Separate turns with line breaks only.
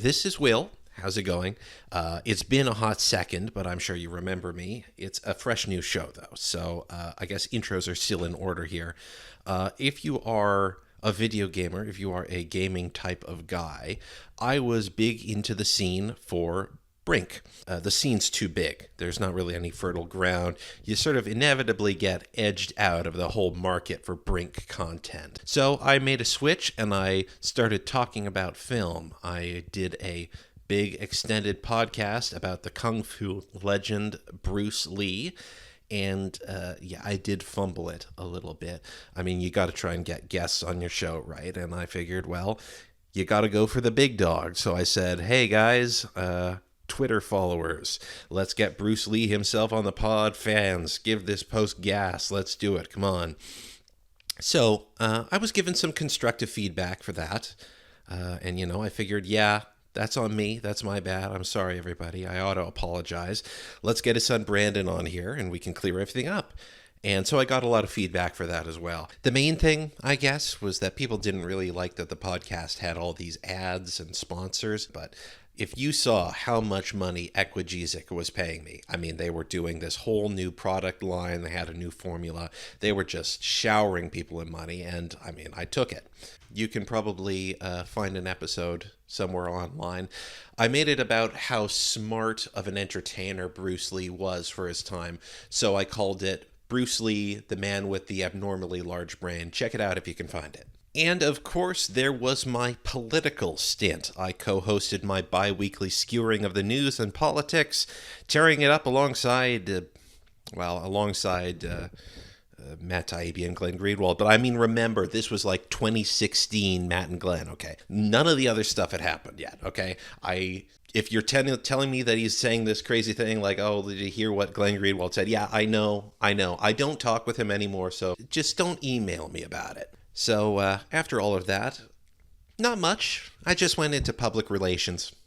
This is Will. How's it going? It's been a hot second, but I'm sure you remember me. It's a fresh new show, though, so I guess intros are still in order here. If you are a video gamer, if you are a gaming type of guy, I was big into the scene for Brink. The scene's too big. There's not really any fertile ground. You sort of inevitably get edged out of the whole market for Brink content. So I made a switch and I started talking about film. I did a big extended podcast about the Kung Fu legend Bruce Lee. And I did fumble it a little bit. I mean, you got to try and get guests on your show, right? And I figured, well, you got to go for the big dog. So I said, hey guys, Twitter followers, let's get Bruce Lee himself on the pod. Fans, give this post gas. Let's do it. Come on. So I was given some constructive feedback for that. And I figured, yeah, that's on me. That's my bad. I'm sorry, everybody. I ought to apologize. Let's get his son Brandon on here and we can clear everything up. And so I got a lot of feedback for that as well. The main thing, I guess, was that people didn't really like that the podcast had all these ads and sponsors. But if you saw how much money Equigesic was paying me, I mean, they were doing this whole new product line. They had a new formula. They were just showering people in money. And I mean, I took it. You can probably find an episode somewhere online. I made it about how smart of an entertainer Bruce Lee was for his time. So I called it Bruce Lee, the man with the abnormally large brain. Check it out if you can find it. And of course, there was my political stint. I co-hosted my bi-weekly skewering of the news and politics, tearing it up alongside Matt Taibbi and Glenn Greenwald. But I mean, remember, this was like 2016 Matt and Glenn, okay? None of the other stuff had happened yet, okay? If you're telling me that he's saying this crazy thing like, oh, did you hear what Glenn Greenwald said? Yeah, I know. I don't talk with him anymore, so just don't email me about it. So after all of that, not much. I just went into public relations.